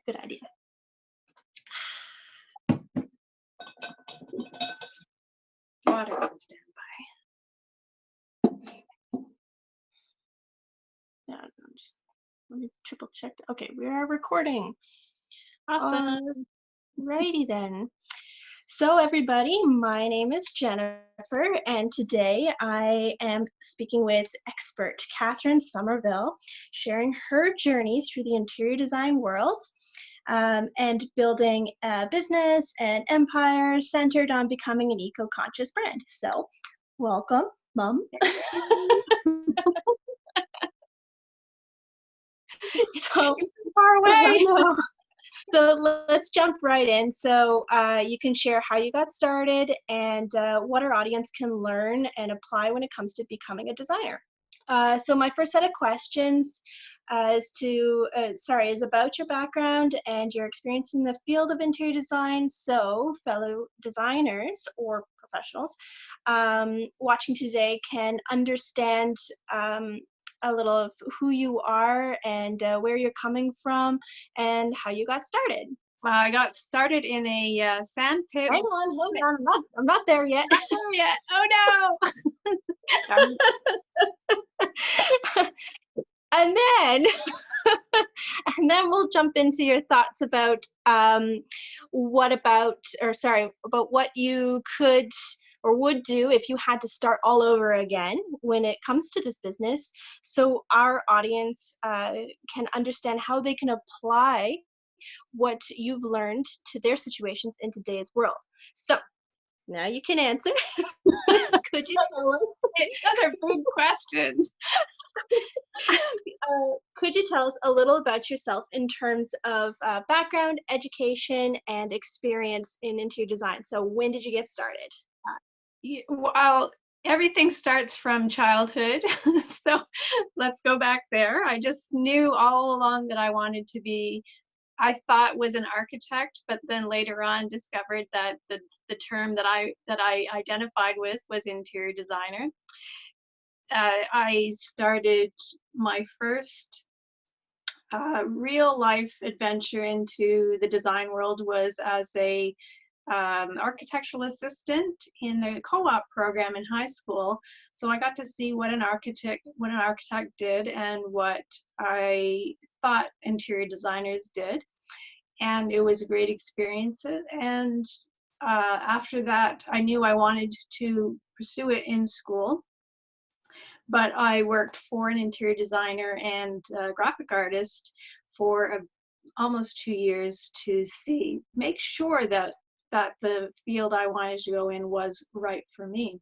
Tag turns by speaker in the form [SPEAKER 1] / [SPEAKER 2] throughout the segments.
[SPEAKER 1] Good idea. Water on standby. Yeah, just let me triple check. Okay, we are recording.
[SPEAKER 2] Awesome.
[SPEAKER 1] Righty then. So everybody, my name is Jennifer, and today I am speaking with expert Katherine Somerville, sharing her journey through the interior design world and building a business and empire centered on becoming an eco-conscious brand. So welcome, Mom. So
[SPEAKER 2] Far away.
[SPEAKER 1] So let's jump right in. So you can share how you got started and what our audience can learn and apply when it comes to becoming a designer. So my first set of questions is about your background and your experience in the field of interior design. So fellow designers or professionals watching today can understand a little of who you are and where you're coming from and how you got started.
[SPEAKER 2] I got started in a sand pit.
[SPEAKER 1] Hang on, I'm not there yet.
[SPEAKER 2] Oh, yeah. Oh no.
[SPEAKER 1] and then and then we'll jump into your thoughts about about what you could or would do if you had to start all over again when it comes to this business, so our audience can understand how they can apply what you've learned to their situations in today's world. So now you can answer. Could you tell us?
[SPEAKER 2] Those are big questions.
[SPEAKER 1] Could you tell us a little about yourself in terms of background, education, and experience in interior design? So when did you get started?
[SPEAKER 2] Well, everything starts from childhood. So let's go back there. I just knew all along that I wanted to be, I thought was an architect, but then later on discovered that the term that I identified with was interior designer. I started my first real life adventure into the design world was as a architectural assistant in a co-op program in high school. So I got to see what an architect did and what I thought interior designers did, and it was a great experience. And after that, I knew I wanted to pursue it in school. But I worked for an interior designer and graphic artist for almost 2 years to make sure that the field I wanted to go in was right for me.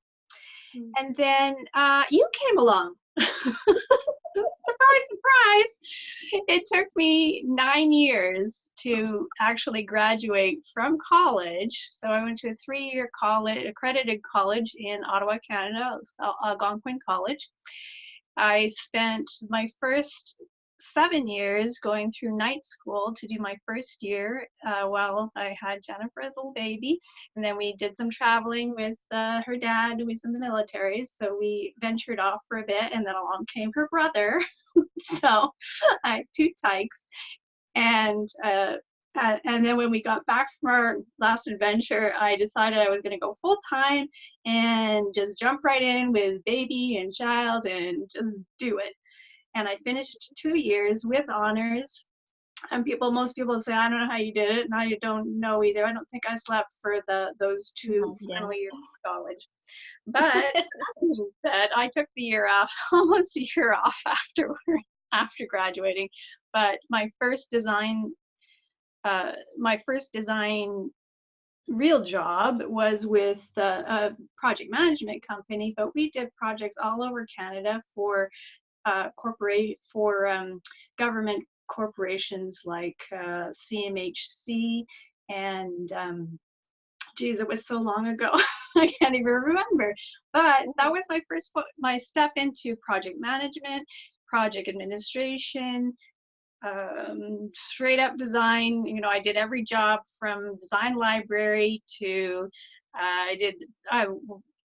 [SPEAKER 1] Mm.
[SPEAKER 2] And then you came along. Surprise, surprise. It took me 9 years to actually graduate from college. So I went to a 3-year college, accredited college in Ottawa, Canada, Algonquin College. I spent my first 7 years going through night school to do my first year while I had Jennifer as a little baby. And then we did some traveling with her dad, who was in the military. So we ventured off for a bit, and then along came her brother. So I had 2 tykes. And then when we got back from our last adventure, I decided I was going to go full time and just jump right in with baby and child and just do it. And I finished 2 years with honors. And most people say, I don't know how you did it, and I don't know either. I don't think I slept for those 2 final years of college. But that being said, I took the year off, almost a year off after graduating. But my first design real job was with a project management company, but we did projects all over Canada for government corporations like CMHC and geez, it was so long ago I can't even remember. But that was my step into project management, project administration, straight up design. You know, I did every job from design library to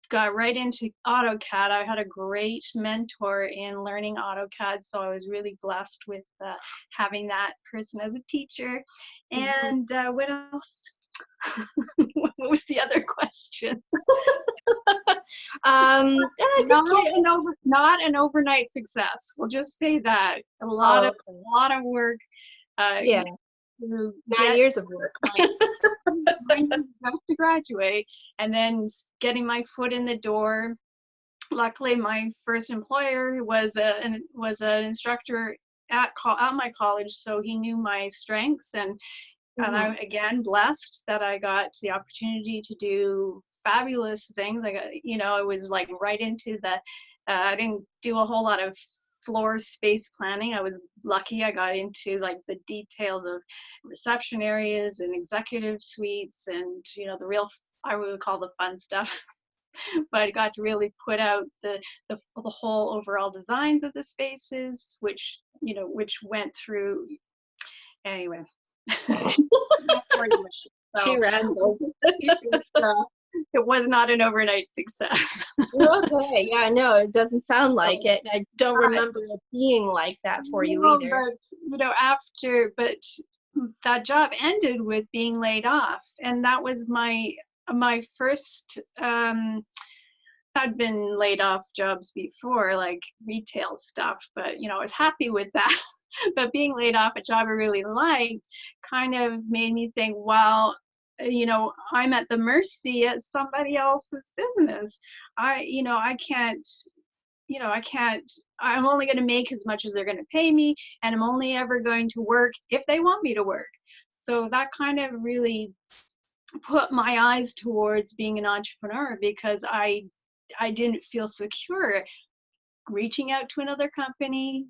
[SPEAKER 2] got right into AutoCAD. I had a great mentor in learning AutoCAD, so I was really blessed with having that person as a teacher.
[SPEAKER 1] Mhm.
[SPEAKER 2] And what else? What was the other question?
[SPEAKER 1] I think
[SPEAKER 2] Not an overnight success. We'll just say that
[SPEAKER 1] oh,
[SPEAKER 2] a
[SPEAKER 1] okay.
[SPEAKER 2] lot of work.
[SPEAKER 1] Yeah,
[SPEAKER 2] To
[SPEAKER 1] 9 years of work.
[SPEAKER 2] my 9 years just to graduate, and then getting my foot in the door. Luckily, my first employer was an instructor at my college, so he knew my strengths, and
[SPEAKER 1] Mhm.
[SPEAKER 2] I again blessed that I got the opportunity to do fabulous things. I got, it was like right into the. I didn't do a whole lot of floor space planning. I was lucky. I got into like the details of reception areas and executive suites, and the real, I would call the fun stuff. But I got to really put out the whole overall designs of the spaces, which went through anyway.
[SPEAKER 1] She
[SPEAKER 2] So
[SPEAKER 1] rambled.
[SPEAKER 2] it was not an overnight success.
[SPEAKER 1] Okay, yeah, no, it doesn't sound like
[SPEAKER 2] So,
[SPEAKER 1] it. I don't
[SPEAKER 2] but
[SPEAKER 1] remember it being like that for you
[SPEAKER 2] no,
[SPEAKER 1] either.
[SPEAKER 2] but but that job ended with being laid off, and that was my first. I'd been laid off jobs before, like retail stuff, but I was happy with that. But being laid off a job I really liked kind of made me think, well, I'm at the mercy of somebody else's business. I can't, I can't, I'm only going to make as much as they're going to pay me, and I'm only ever going to work if they want me to work. So that kind of really put my eyes towards being an entrepreneur, because I didn't feel secure reaching out to another company,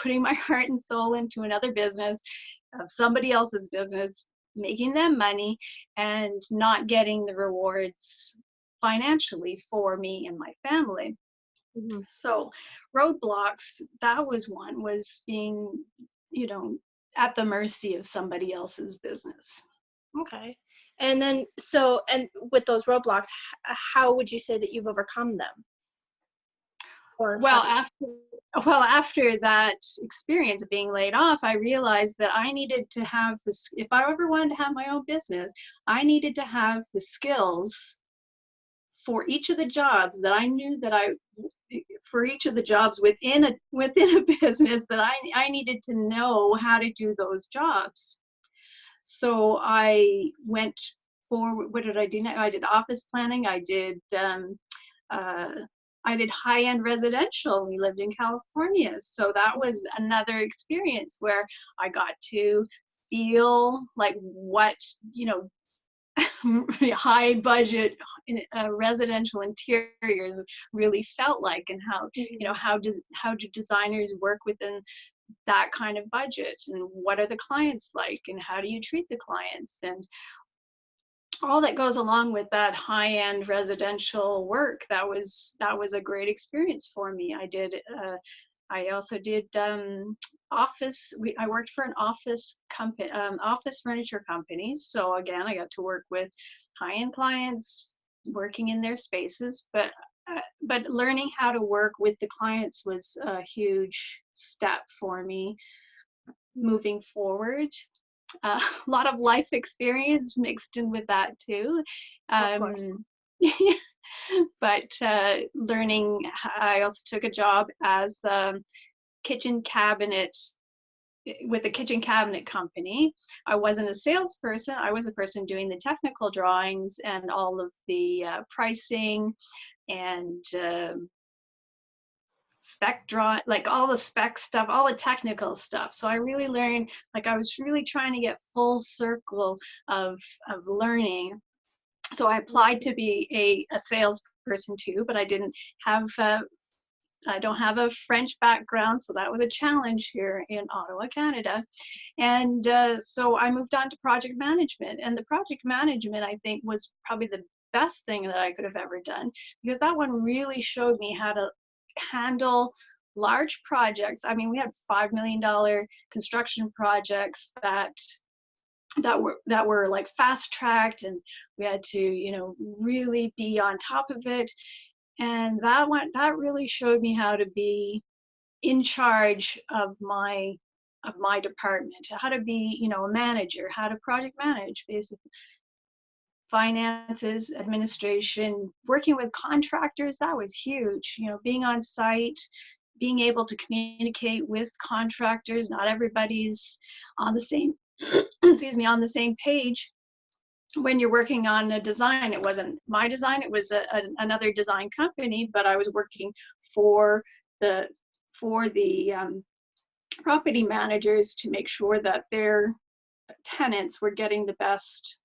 [SPEAKER 2] putting my heart and soul into another business, of somebody else's business, making them money, and not getting the rewards financially for me and my family.
[SPEAKER 1] Mhm.
[SPEAKER 2] So roadblocks, that was one, was being, at the mercy of somebody else's business.
[SPEAKER 1] Okay. And then, so, and with those roadblocks, how would you say that you've overcome them? Or
[SPEAKER 2] Well,
[SPEAKER 1] have you?
[SPEAKER 2] after that experience of being laid off, I realized that I needed to have this. If I ever wanted to have my own business, I needed to have the skills for each of the jobs that I knew that for each of the jobs within a business, that I needed to know how to do those jobs. So I went for, what did I do now? I did office planning. Uh, I did high-end residential. We lived in California, so that was another experience where I got to feel like what, high budget residential interiors really felt like, and how,
[SPEAKER 1] Mhm.
[SPEAKER 2] how do designers work within that kind of budget, and what are the clients like, and how do you treat the clients, and all that goes along with that high-end residential work. That was a great experience for me. I also did office. I worked for an office company, office furniture company. So again, I got to work with high-end clients, working in their spaces. But learning how to work with the clients was a huge step for me moving forward. A lot of life experience mixed in with that too.
[SPEAKER 1] Of course.
[SPEAKER 2] Um, but learning, I also took a job as kitchen cabinet with a kitchen cabinet company. I wasn't a salesperson. I was a person doing the technical drawings and all of the pricing and spec draw, like all the spec stuff, all the technical stuff. So I really learned, like I was really trying to get full circle of learning. So I applied to be a salesperson too, but have I don't have a French background, so that was a challenge here in Ottawa, Canada. And so I moved on to project management, and the project management, I think, was probably the best thing that I could have ever done, because that one really showed me how to handle large projects. I mean, we had $5 million construction projects that that were like fast tracked, and we had to, you know, really be on top of it. And that really showed me how to be in charge of my department, how to be, you know, a manager, how to project manage, basically finances, administration, working with contractors. That was huge, you know, being on site, being able to communicate with contractors. Not everybody's on the same excuse me, on the same page when you're working on a design. It wasn't my design, it was another design company, but I was working for the property managers to make sure that their tenants were getting the best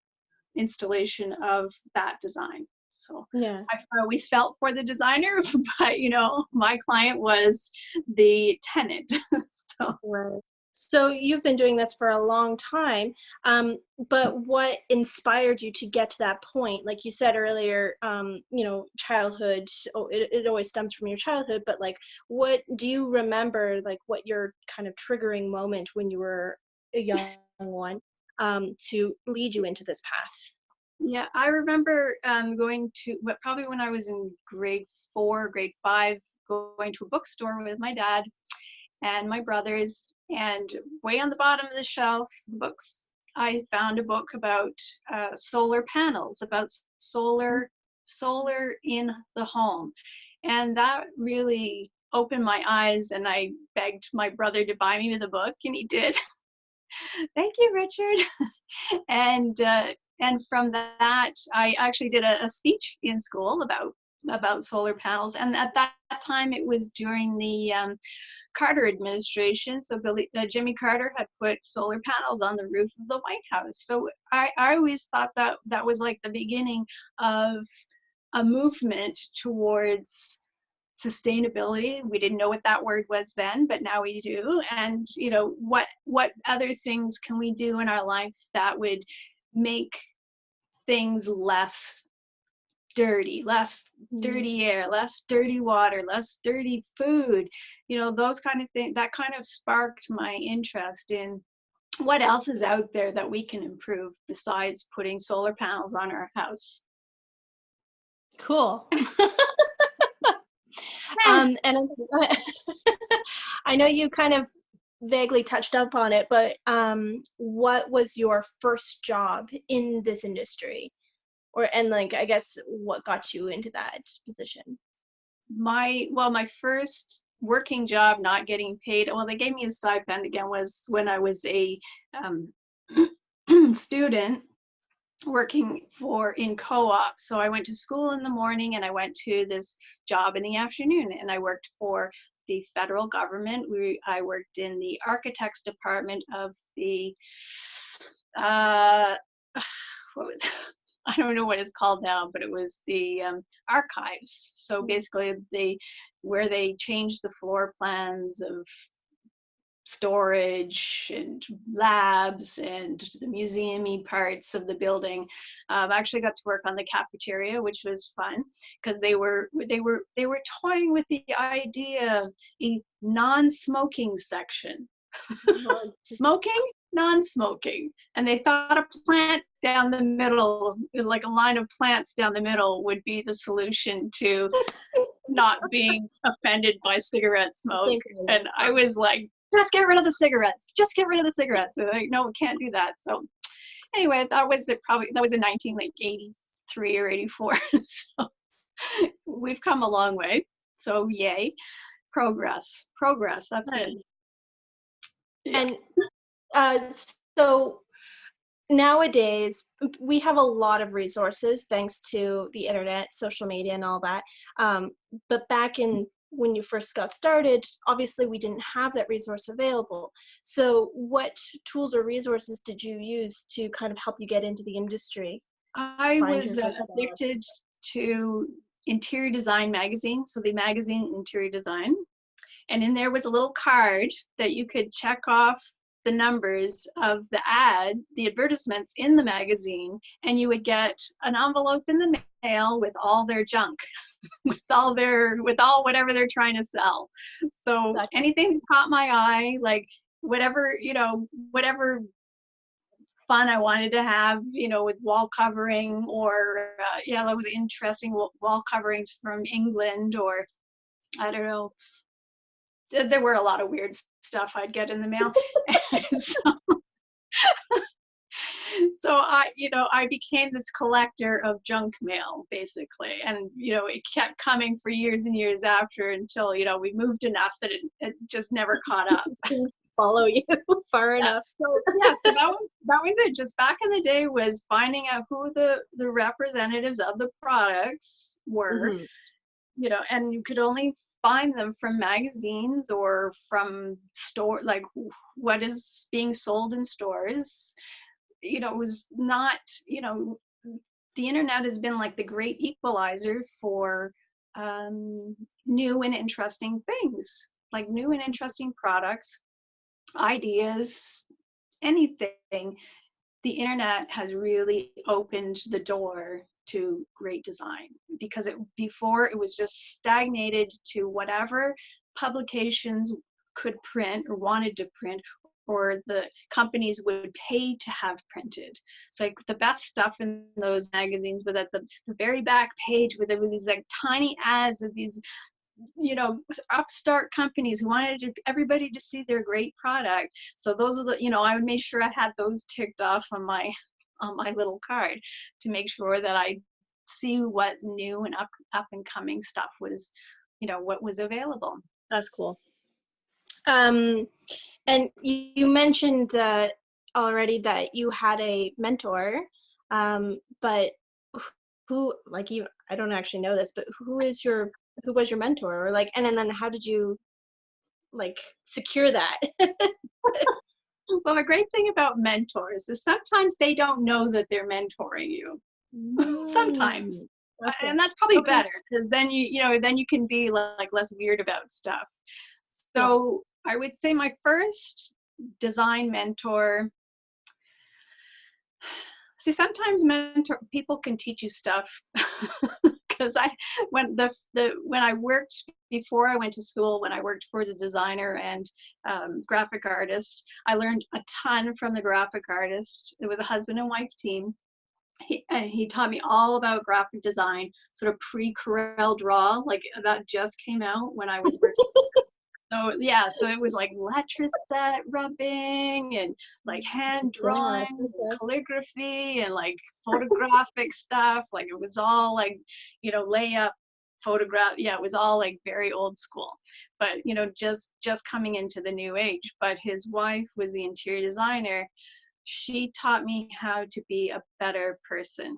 [SPEAKER 2] installation of that design. So
[SPEAKER 1] Yeah.
[SPEAKER 2] I always felt for the designer, but you know, my client was the tenant. So
[SPEAKER 1] Right. So you've been doing this for a long time, but what inspired you to get to that point? Like you said earlier, you know, childhood, oh, it always stems from your childhood, but like, what do you remember, like what your kind of triggering moment when you were a young one, to lead you into this path?
[SPEAKER 2] yeah, I remember going to, but probably when I was in grade 4, grade 5, going to a bookstore with my dad and my brothers, and way on the bottom of the shelf, the books, I found a book about solar panels, about solar in the home, and that really opened my eyes. And I begged my brother to buy me the book, and he did. Thank you, Richard. And from that, I actually did a speech in school about solar panels. And at that time, it was during the Carter administration. So Jimmy Carter had put solar panels on the roof of the White House. So I always thought that that was like the beginning of a movement towards sustainability. We didn't know what that word was then, but now we do. And you know, what other things can we do in our life that would make things less dirty air, less dirty water, less dirty food, you know, those kind of things. That kind of sparked my interest in what else is out there that we can improve besides putting solar panels on our house.
[SPEAKER 1] Cool. And I know you kind of vaguely touched up on it, but what was your first job in this industry? Or, and like, I guess what got you into that position?
[SPEAKER 2] My first working job, not getting paid, well, they gave me a stipend again, was when I was a um, student working in co-op. So I went to school in the morning and I went to this job in the afternoon, and I worked for the federal government. I worked in the architects department of the what was I don't know what it's called now, but it was the archives. So basically, where they changed the floor plans of storage and labs and the museumy parts of the building. I actually got to work on the cafeteria, which was fun because they were toying with the idea of a non-smoking section. Smoking, non-smoking, and they thought a plant down the middle, like a line of plants down the middle, would be the solution to not being offended by cigarette smoke. And I was like, just get rid of the cigarettes. Just get rid of the cigarettes. And like, no, we can't do that. So anyway, that was in 1983 or 84. So we've come a long way. So yay, progress. That's good.
[SPEAKER 1] Yeah. And so nowadays we have a lot of resources thanks to the internet, social media, and all that. But back in when you first got started, obviously we didn't have that resource available. So what tools or resources did you use to kind of help you get into the industry?
[SPEAKER 2] I was addicted to Interior Design magazine, so the magazine Interior Design. And in there was a little card that you could check off the numbers of the advertisements in the magazine, and you would get an envelope in the mail with all their junk, with all whatever they're trying to sell. So anything that caught my eye, like whatever fun I wanted to have, with wall covering, or that was interesting wall coverings from England, or I don't know. There were a lot of weird stuff I'd get in the mail. so, so I became this collector of junk mail, basically. And, it kept coming for years and years after, until, we moved enough that it just never caught up.
[SPEAKER 1] Didn't follow you far
[SPEAKER 2] Yeah.
[SPEAKER 1] enough.
[SPEAKER 2] So that was it. Just back in the day was finding out who the representatives of the products were,
[SPEAKER 1] Mhm.
[SPEAKER 2] and you could only find them from magazines or from store, like what is being sold in stores. It was not, the internet has been like the great equalizer for new and interesting things, like new and interesting products, ideas, anything. The internet has really opened the door to great design, because before it was just stagnated to whatever publications could print or wanted to print, or the companies would pay to have printed. It's like the best stuff in those magazines was at the very back page, where there were these like tiny ads of these upstart companies who wanted everybody to see their great product. So those are I would make sure I had those ticked off on my little card, to make sure that I see what new and up and coming stuff was, what was available.
[SPEAKER 1] That's cool. And you mentioned already that you had a mentor, but who, like, you, I don't actually know this, but who was your mentor, or like, and then how did you like secure that?
[SPEAKER 2] Well, the great thing about mentors is sometimes they don't know that they're mentoring you. Sometimes.
[SPEAKER 1] Okay.
[SPEAKER 2] And that's probably
[SPEAKER 1] Okay.
[SPEAKER 2] better, because then then you can be like less weird about stuff.
[SPEAKER 1] Yeah.
[SPEAKER 2] So I would say my first design mentor. See, sometimes people can teach you stuff. Because when I worked, before I went to school, when I worked for the designer and graphic artist, I learned a ton from the graphic artist. It was a husband and wife team. He taught me all about graphic design, sort of pre-Corel Draw, like that just came out when I was working. So yeah, so it was like letraset rubbing, and like hand drawing,
[SPEAKER 1] Yeah. Okay.
[SPEAKER 2] calligraphy, and like photographic stuff. Like it was all like, layup, photograph. Yeah, it was all like very old school, but just coming into the new age. But his wife was the interior designer. She taught me how to be a better person.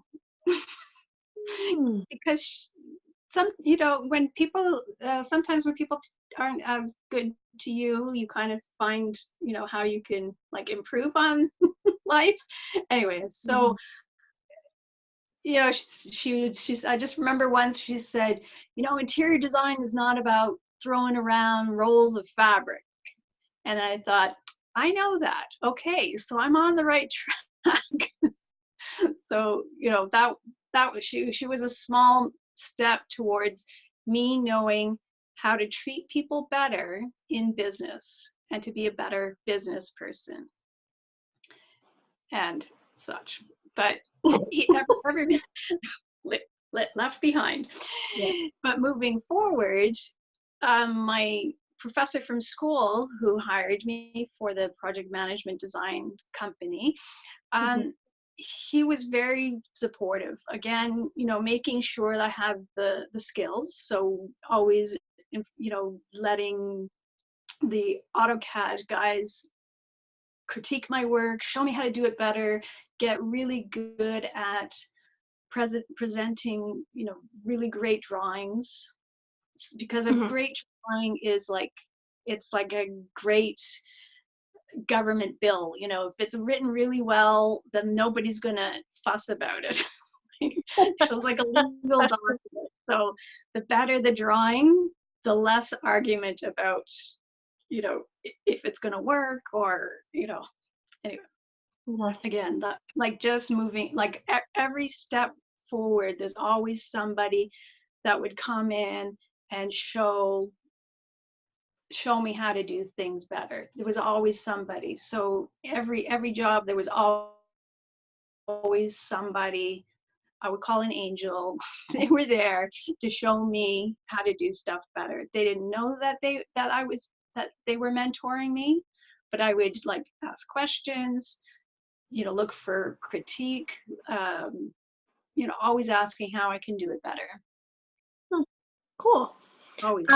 [SPEAKER 1] Hmm.
[SPEAKER 2] Because when people sometimes when people aren't as good to you, you kind of find how you can like improve on life. Anyway, so she's I just remember once she said, interior design is not about throwing around rolls of fabric. And I thought, I know that. Okay, so I'm on the right track. So that was she was a small step towards me knowing how to treat people better in business, and to be a better business person and such. But every left behind.
[SPEAKER 1] Yeah.
[SPEAKER 2] But moving forward, my professor from school, who hired me for the project management design company,
[SPEAKER 1] Mhm.
[SPEAKER 2] he was very supportive. Again, making sure that I have the skills. So always, letting the AutoCAD guys critique my work, show me how to do it better, get really good at presenting, really great drawings. Because a
[SPEAKER 1] Mhm.
[SPEAKER 2] great drawing is like, it's like a great government bill. If it's written really well, then nobody's gonna fuss about it. It feels like a legal document. So the better the drawing, the less argument about, if it's gonna work, or, anyway.
[SPEAKER 1] Yeah.
[SPEAKER 2] Again, that like just moving, like every step forward, there's always somebody that would come in and show me how to do things better. There was always somebody. So every job, there was always always somebody I would call an angel. They were there to show me how to do stuff better. They didn't know that they were mentoring me, but I would like ask questions, look for critique, always asking how I can do it better.
[SPEAKER 1] Hmm, cool.
[SPEAKER 2] Always.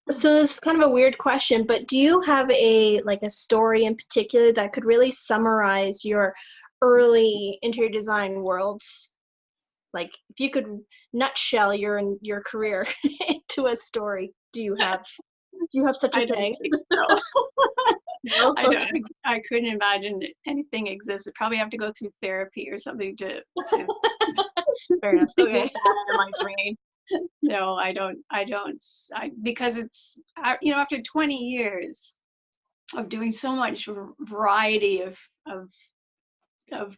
[SPEAKER 1] So this is kind of a weird question, but do you have a story in particular that could really summarize your early interior design worlds? Like if you could nutshell your career into a story, do you have such a
[SPEAKER 2] I don't
[SPEAKER 1] thing?
[SPEAKER 2] think so.
[SPEAKER 1] No? Okay.
[SPEAKER 2] I couldn't imagine anything exists. I probably have to go through therapy or something to
[SPEAKER 1] Fair enough.
[SPEAKER 2] to
[SPEAKER 1] Okay.
[SPEAKER 2] get that out of my brain. No, because it's, after 20 years of doing so much variety of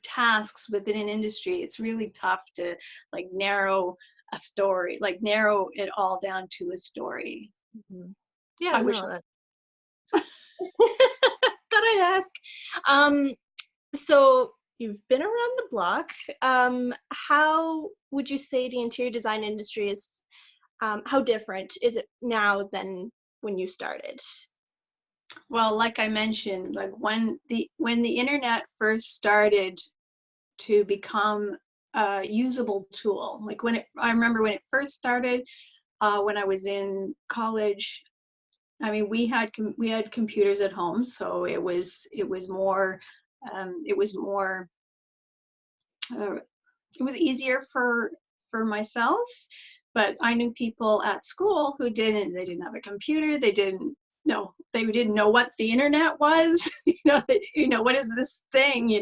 [SPEAKER 2] tasks within an industry, it's really tough to like narrow a story, like narrow it all down to a story.
[SPEAKER 1] Mhm. Yeah,
[SPEAKER 2] I wish.
[SPEAKER 1] no, thought I'd ask. So you've been around the block. How would you say the interior design industry is, how different is it now than when you started?
[SPEAKER 2] Well, like I mentioned, like when the internet first started to become a usable tool, like I remember when it first started, when I was in college. I mean, we had computers at home, so it was more it was more uh, it was easier for myself. But I knew people at school who they didn't have a computer. They didn't know what the internet was. What is this thing?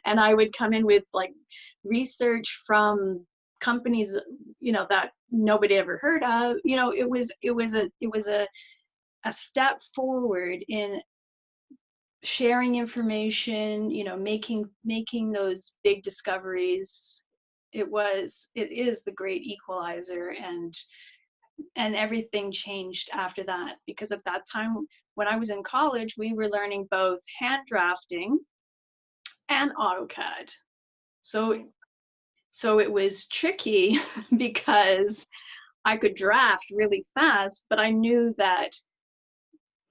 [SPEAKER 2] And I would come in with like research from companies, that nobody ever heard of. It was a step forward in sharing information, making those big discoveries. It is the great equalizer, and everything changed after that, because at that time when I was in college, we were learning both hand drafting and AutoCAD. So it was tricky because I could draft really fast, but I knew that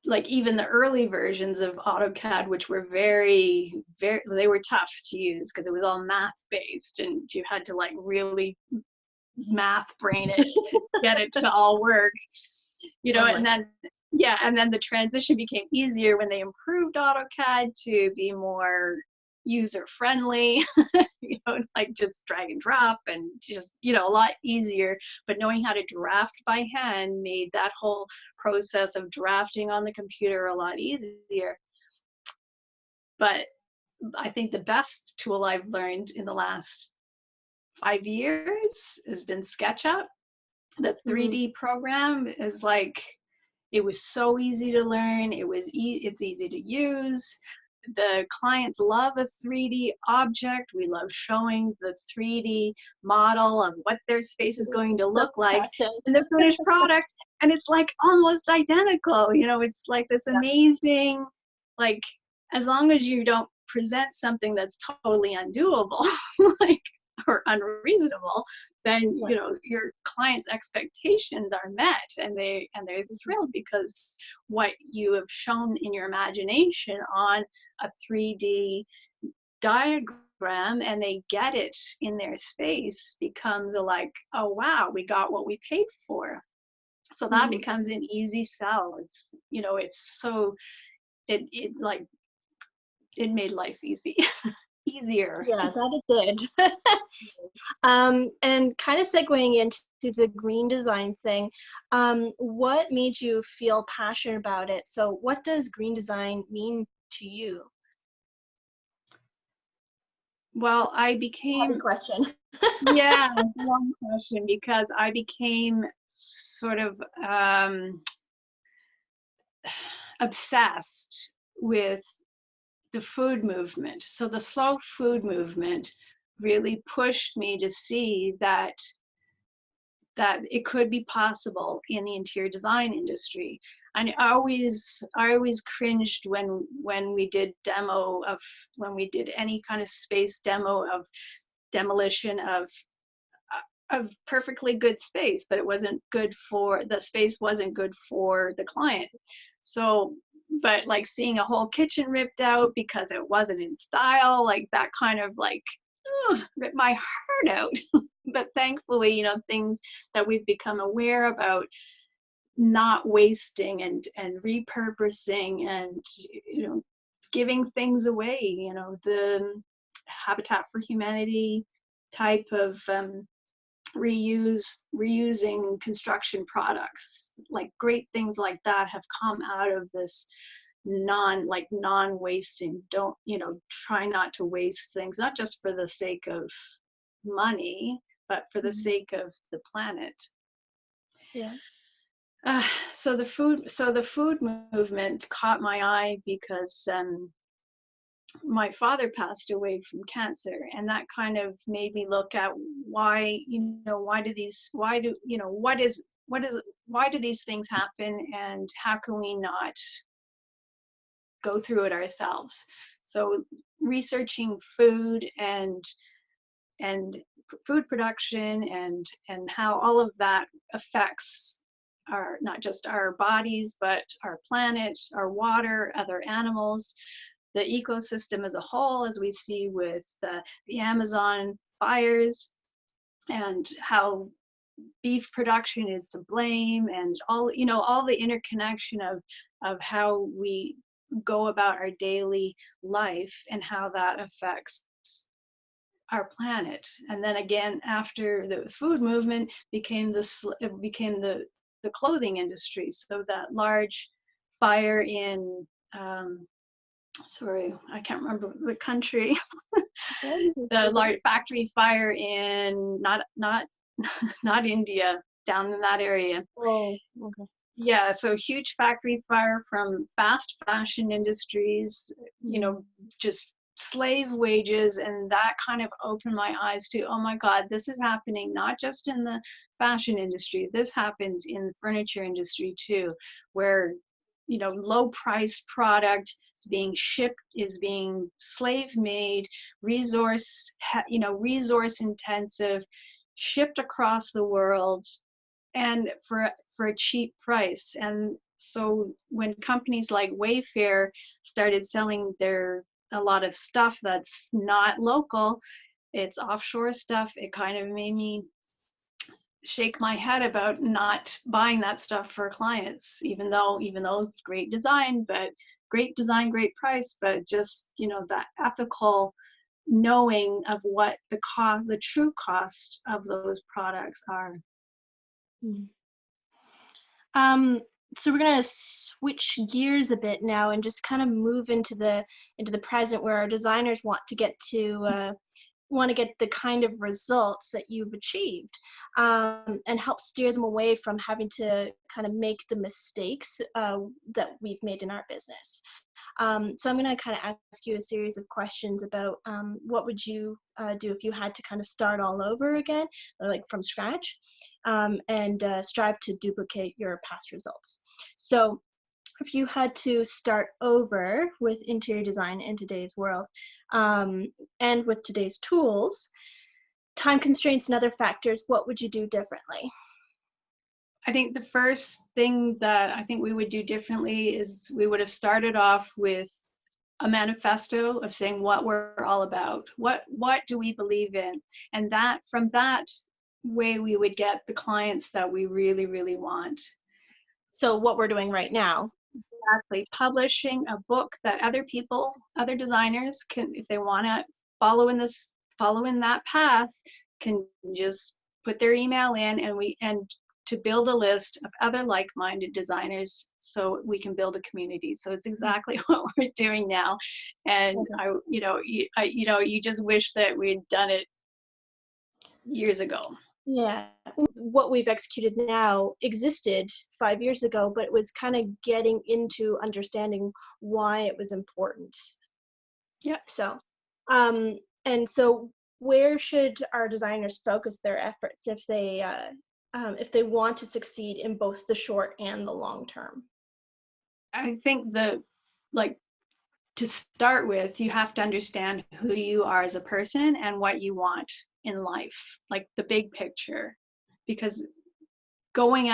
[SPEAKER 2] like even the early versions of AutoCAD, which were very, very, they were tough to use because it was all math based and you had to like really math brain it to get it to all work, and then, yeah, and then the transition became easier when they improved AutoCAD to be more user friendly, like just drag and drop and just, a lot easier. But knowing how to draft by hand made that whole process of drafting on the computer a lot easier. But I think the best tool I've learned in the last 5 years has been SketchUp. The 3D program is like, it was so easy to learn. It's easy to use. The clients love a 3D object. We love showing the 3D model of what their space is going to look like in the finished product. And it's like almost identical. It's like this amazing, like, as long as you don't present something that's totally undoable, like, or unreasonable, then your client's expectations are met, and they're thrilled because what you have shown in your imagination on a 3D diagram, and they get it in their space, becomes like, oh wow, we got what we paid for. So that becomes an easy sell. It's so it like it made life easier.
[SPEAKER 1] Yeah, that it did. And kind of segueing into the green design thing, what made you feel passionate about it? So what does green design mean to you?
[SPEAKER 2] Well, I
[SPEAKER 1] Hard
[SPEAKER 2] became,
[SPEAKER 1] question.
[SPEAKER 2] yeah, long question, because I became sort of obsessed with the food movement. So the slow food movement really pushed me to see that it could be possible in the interior design industry. I always cringed when we did when we did any kind of space demo of demolition of perfectly good space, but the space wasn't good for the client. So, but like seeing a whole kitchen ripped out because it wasn't in style, like that kind of like, ugh, ripped my heart out. But thankfully, things that we've become aware about, not wasting and repurposing and, giving things away, the Habitat for Humanity type of reusing construction products, like great things like that have come out of this non-wasting. Don't, try not to waste things, not just for the sake of money, but for the sake of the planet.
[SPEAKER 1] Yeah.
[SPEAKER 2] uh, so the food movement caught my eye because my father passed away from cancer, and that kind of made me look at why why do these things happen, and how can we not go through it ourselves. So researching food and food production and how all of that affects our, not just our bodies, but our planet, our water, other animals, the ecosystem as a whole, as we see with the Amazon fires, and how beef production is to blame, and all the interconnection of how we go about our daily life and how that affects our planet. And then again, after the food movement became the clothing industry. So that large fire in sorry, I can't remember the country. The large factory fire in not India, down in that area.
[SPEAKER 1] Oh, okay.
[SPEAKER 2] Yeah, so huge factory fire from fast fashion industries, just slave wages, and that kind of opened my eyes to, oh my God, this is happening not just in the fashion industry, this happens in the furniture industry too, where low price product is being slave made, resource intensive, shipped across the world, and for a cheap price. And so when companies like Wayfair started selling a lot of stuff that's not local, it's offshore stuff, it kind of made me shake my head about not buying that stuff for clients, even though great design, great price, but just that ethical knowing of what the true cost of those products are.
[SPEAKER 1] Mhm. Um, so we're gonna switch gears a bit now and just kind of move into the present, where our designers want to get the kind of results that you've achieved, and help steer them away from having to kind of make the mistakes that we've made in our business. So I'm going to kind of ask you a series of questions about what would you do if you had to kind of start all over again, or like from scratch, and strive to duplicate your past results. So if you had to start over with interior design in today's world, and with today's tools, time constraints and other factors, what would you do differently?
[SPEAKER 2] I think the first thing that I think we would do differently is we would have started off with a manifesto of saying what we're all about. What do we believe in? And that from that way we would get the clients that we really, really want.
[SPEAKER 1] So what we're doing right now.
[SPEAKER 2] Exactly. Publishing a book that other designers can, if they want to follow in that path, can just put their email in, and to build a list of other like-minded designers so we can build a community. So it's exactly what we're doing now. And okay. You just wish that we'd done it years ago.
[SPEAKER 1] Yeah, what we've executed now existed 5 years ago, but it was kind of getting into understanding why it was important.
[SPEAKER 2] Yeah.
[SPEAKER 1] So, and so where should our designers focus their efforts if they want to succeed in both the short and the long term?
[SPEAKER 2] I think like, to start with, you have to understand who you are as a person and what you want in life, like the big picture. Because in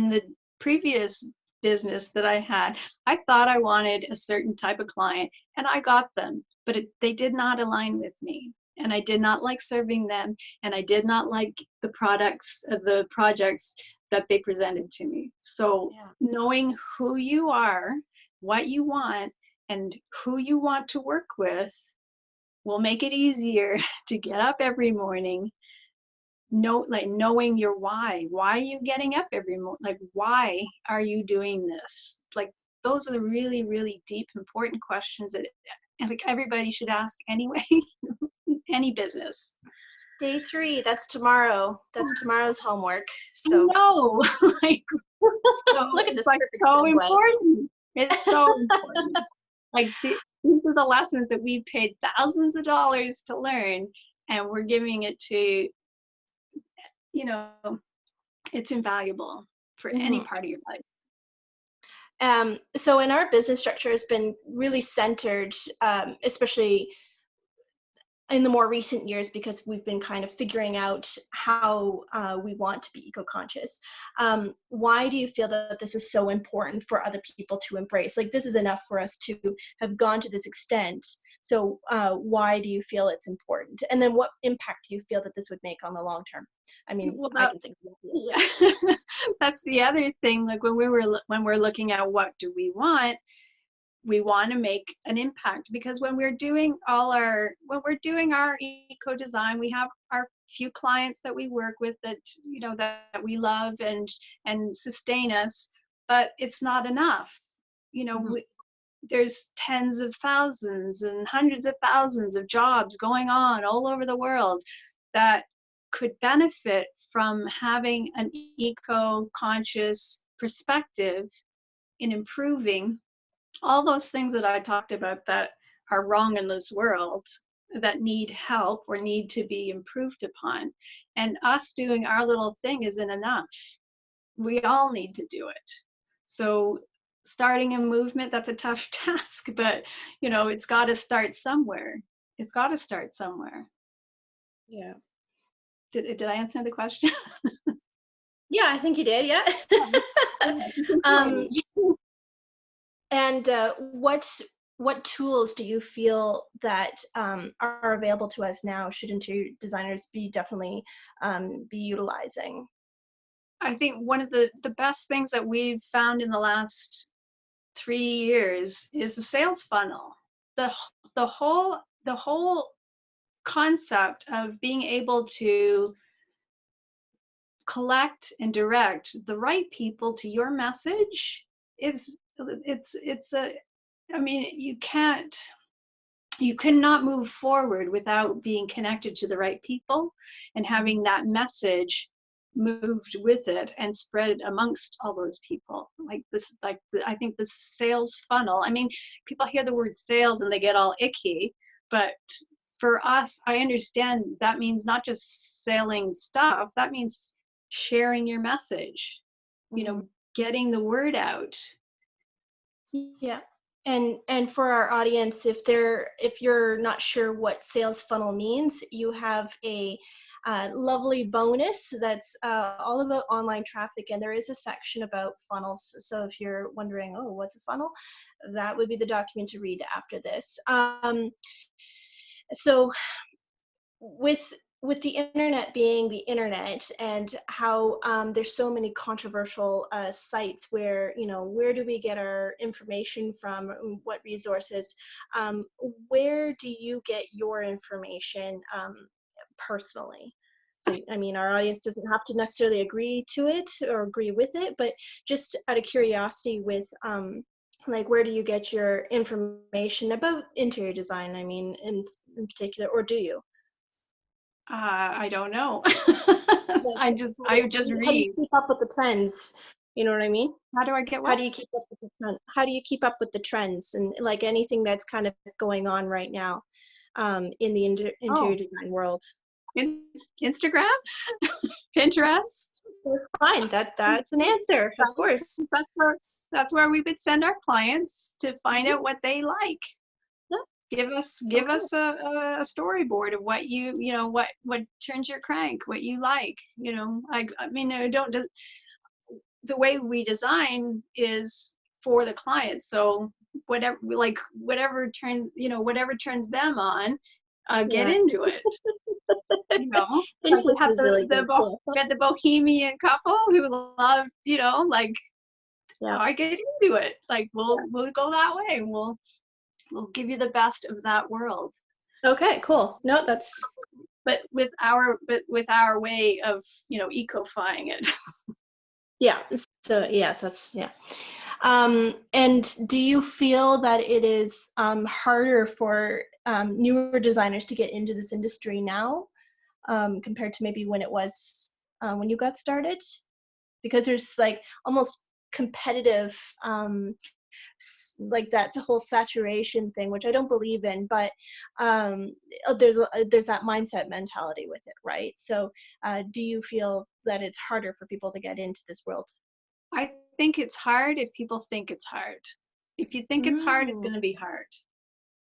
[SPEAKER 2] the previous business that I had, I thought I wanted a certain type of client and I got them, but they did not align with me. And I did not like serving them, and I did not like the projects that they presented to me. So
[SPEAKER 1] Yeah.
[SPEAKER 2] knowing who you are, what you want, and who you want to work with will make it easier to get up every morning. Knowing your why are you getting up every morning, like why are you doing this, like those are the really, really deep, important questions that I think everybody should ask anyway. Any business.
[SPEAKER 1] Day 3, that's tomorrow. That's tomorrow's homework.
[SPEAKER 2] I
[SPEAKER 1] So
[SPEAKER 2] know. Like, so
[SPEAKER 1] look at
[SPEAKER 2] it's
[SPEAKER 1] this
[SPEAKER 2] like
[SPEAKER 1] perfect
[SPEAKER 2] so
[SPEAKER 1] segue.
[SPEAKER 2] important. It's so important. Like these are the lessons that we paid thousands of dollars to learn, and we're giving it to, you know, it's invaluable for any
[SPEAKER 1] Mhm.
[SPEAKER 2] part of your life.
[SPEAKER 1] So in our business structure has been really centered, especially in the more recent years, because we've been kind of figuring out how we want to be eco-conscious. Why do you feel that this is so important for other people to embrace? Like, this is enough for us to have gone to this extent. So why do you feel it's important? And then what impact do you feel that this would make on the long term? I mean,
[SPEAKER 2] Well,
[SPEAKER 1] I can think of this.
[SPEAKER 2] yeah. That's the other thing. Like when we're looking at what do we want to make an impact, because when we're doing our eco design, we have our few clients that we work with that, you know, that we love and sustain us, but it's not enough. You know,
[SPEAKER 1] Mhm.
[SPEAKER 2] there's tens of thousands and hundreds of thousands of jobs going on all over the world that could benefit from having an eco-conscious perspective in improving all those things that I talked about that are wrong in this world, that need help or need to be improved upon. And us doing our little thing isn't enough. We all need to do it. So starting a movement, that's a tough task, but you know, it's got to start somewhere. It's got to start somewhere.
[SPEAKER 1] Yeah.
[SPEAKER 2] Did I answer the question?
[SPEAKER 1] Yeah, I think you did. Yeah.
[SPEAKER 2] It's
[SPEAKER 1] um,
[SPEAKER 2] important.
[SPEAKER 1] and what tools do you feel that are available to us now? Should interior designers be definitely be utilizing?
[SPEAKER 2] I think one of the best things that we've found in the last 3 years is the sales funnel. The the whole concept of being able to collect and direct the right people to your message is it's a I mean, you cannot move forward without being connected to the right people and having that message moved with it and spread amongst all those people. I think the sales funnel, I mean, people hear the word sales and they get all icky, but for us, I understand that means not just selling stuff, that means sharing your message, you know,
[SPEAKER 1] Mhm.
[SPEAKER 2] getting the word out.
[SPEAKER 1] Yeah. And for our audience, if you're not sure what sales funnel means, you have a lovely bonus that's all about online traffic, and there is a section about funnels. So if you're wondering, oh, what's a funnel, that would be the document to read after this. So with the internet being the internet, and how there's so many controversial sites where, you know, where do we get our information from, what resources, where do you get your information personally? So I mean, our audience doesn't have to necessarily agree to it or agree with it, but just out of curiosity, with like, where do you get your information about interior design, I mean, in particular, or do you?
[SPEAKER 2] I don't know.
[SPEAKER 1] Like,
[SPEAKER 2] I just
[SPEAKER 1] how do you
[SPEAKER 2] read.
[SPEAKER 1] keep up with the trends? You know what I mean?
[SPEAKER 2] How do I get
[SPEAKER 1] How
[SPEAKER 2] what?
[SPEAKER 1] do you keep up with the trend? How do you keep up with the trends and like anything that's kind of going on right now in the interior
[SPEAKER 2] Oh,
[SPEAKER 1] design world?
[SPEAKER 2] Instagram, Pinterest.
[SPEAKER 1] Fine, that's an answer, of
[SPEAKER 2] Right?
[SPEAKER 1] course.
[SPEAKER 2] That's where. that's where we would send our clients to find out what they like. Give us a storyboard of what what turns your crank, what you like. I mean, I don't the way we design is for the client. So whatever turns them on, get
[SPEAKER 1] Yeah.
[SPEAKER 2] into it. Like we
[SPEAKER 1] Pinterest
[SPEAKER 2] had
[SPEAKER 1] is really good. Yeah.
[SPEAKER 2] we had the bohemian couple who loved, like,
[SPEAKER 1] Yeah.
[SPEAKER 2] I get into it. Like we'll go that way, and we'll give you the best of that world.
[SPEAKER 1] Okay, cool. No, that's
[SPEAKER 2] But with our way of, ecofying it.
[SPEAKER 1] yeah. So yeah, that's yeah. And do you feel that it is harder for newer designers to get into this industry now compared to maybe when it was when you got started? Because there's like almost competitive like that's a whole saturation thing, which I don't believe in, but there's that mindset mentality with it, right? So do you feel that it's harder for people to get into this world?
[SPEAKER 2] I think it's hard if people think it's hard. If you think it's hard, it's
[SPEAKER 1] Mm,
[SPEAKER 2] going to be hard.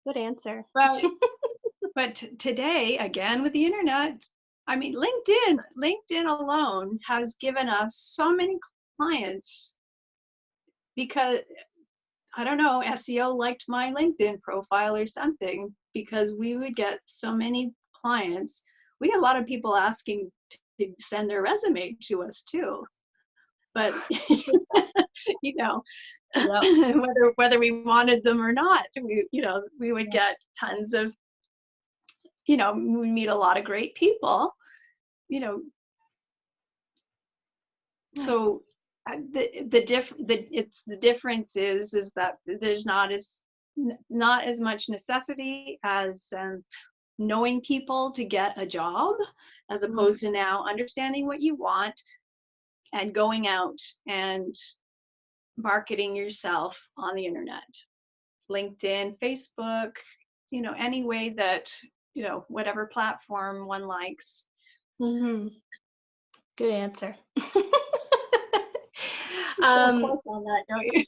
[SPEAKER 1] good answer.
[SPEAKER 2] But today, again, with the internet, I mean, LinkedIn alone has given us so many clients because, I don't know, SEO liked my LinkedIn profile or something, because we would get so many clients. We had a lot of people asking to send their resume to us too. But
[SPEAKER 1] Yep.
[SPEAKER 2] whether we wanted them or not, we would get tons of, we meet a lot of great people, you know.
[SPEAKER 1] Yeah.
[SPEAKER 2] So the difference is that there's not as much necessity as knowing people to get a job, as opposed to now understanding what you want and going out and marketing yourself on the internet, LinkedIn, Facebook, any way that, whatever platform one likes.
[SPEAKER 1] Mm-hmm. Good answer.
[SPEAKER 2] Of course on that, don't you?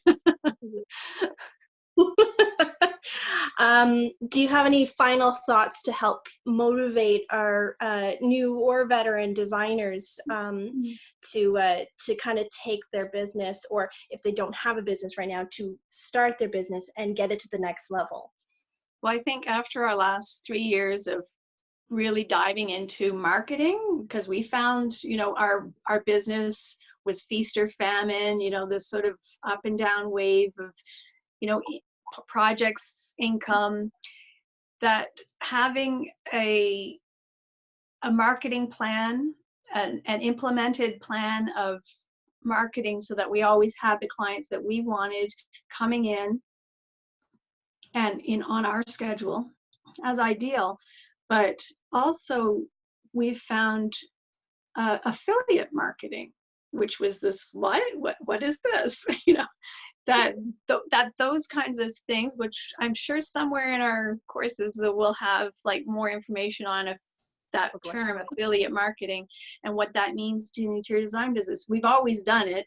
[SPEAKER 1] Do you have any final thoughts to help motivate our new or veteran designers to kind of take their business, or if they don't have a business right now, to start their business and get it to the next level?
[SPEAKER 2] Well, I think after our last 3 years of really diving into marketing, because we found, our business was feast or famine, this sort of up and down wave of, projects, income, that having a marketing plan, an implemented plan of marketing, so that we always had the clients that we wanted coming in and on our schedule, as ideal. But also we've found affiliate marketing, which was this, what is this? that those kinds of things, which I'm sure somewhere in our courses we'll have like more information on, if that term affiliate marketing and what that means to the interior design business. We've always done it.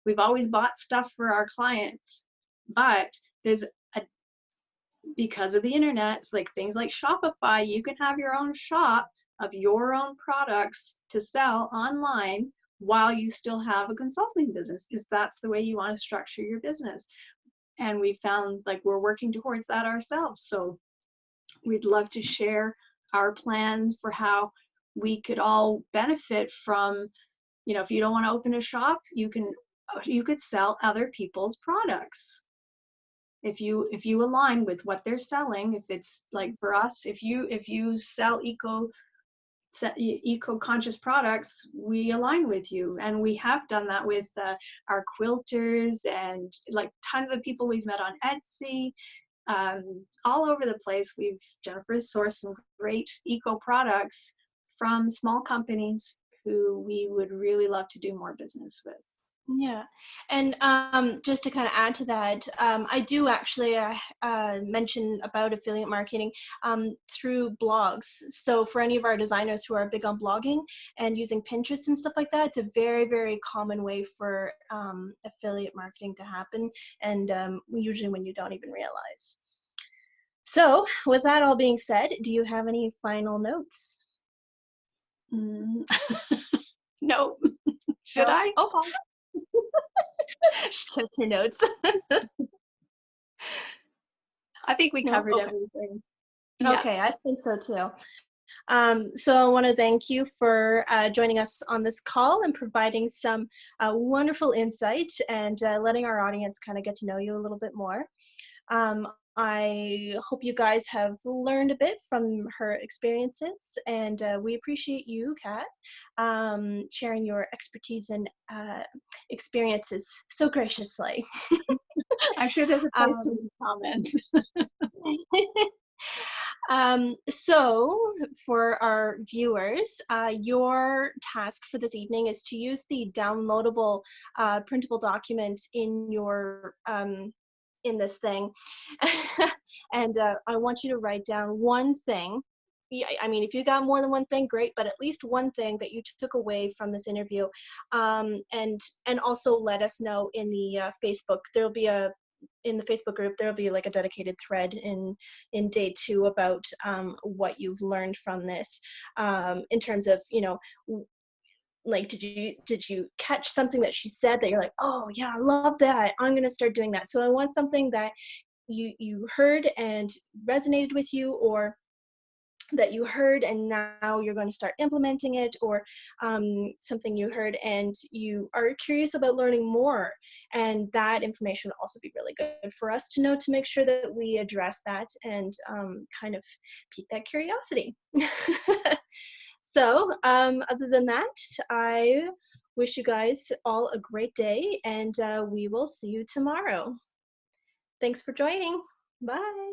[SPEAKER 2] We've always bought stuff for our clients, but there's because of the internet, like things like Shopify, you can have your own shop of your own products to sell online while you still have a consulting business, if that's the way you want to structure your business. And we found like we're working towards that ourselves. So we'd love to share our plans for how we could all benefit from, if you don't want to open a shop, you could sell other people's products. If you align with what they're selling, if it's like for us, if you sell eco-conscious products, we align with you. And we have done that with our quilters and like tons of people we've met on Etsy, all over the place. Jennifer's sourced some great eco products from small companies who we would really love to do more business with.
[SPEAKER 1] Yeah, and just to kind of add to that, I do actually mention about affiliate marketing through blogs. So for any of our designers who are big on blogging and using Pinterest and stuff like that, it's a very, very common way for affiliate marketing to happen, and usually when you don't even realize. So with that all being said, do you have any final notes?
[SPEAKER 2] Mm. No. Should
[SPEAKER 1] No?
[SPEAKER 2] I?
[SPEAKER 1] Okay. She gets her notes.
[SPEAKER 2] I think we
[SPEAKER 1] No?
[SPEAKER 2] covered
[SPEAKER 1] Okay.
[SPEAKER 2] everything. Yeah.
[SPEAKER 1] Okay, I think so too. So I want to thank you for joining us on this call and providing some wonderful insight and letting our audience kind of get to know you a little bit more. Um, I hope you guys have learned a bit from her experiences, and we appreciate you, Kat, sharing your expertise and experiences so graciously.
[SPEAKER 2] I'm sure there's a place to
[SPEAKER 1] Um,
[SPEAKER 2] leave comments.
[SPEAKER 1] so for our viewers, your task for this evening is to use the downloadable printable documents in your in this thing. And I want you to write down one thing. Yeah, I mean, if you got more than one thing, great, but at least one thing that you took away from this interview. And also let us know in the Facebook. There'll be a in the Facebook group, there'll be like a dedicated thread in day 2 about what you've learned from this, in terms of, you know, like did you catch something that she said that you're like, oh yeah, I love that, I'm gonna start doing that. So I want something that you heard and resonated with you, or that you heard and now you're going to start implementing it, or something you heard and you are curious about learning more. And that information would also be really good for us to know, to make sure that we address that and kind of pique that curiosity. So other than that, I wish you guys all a great day, and we will see you tomorrow. Thanks for joining. Bye.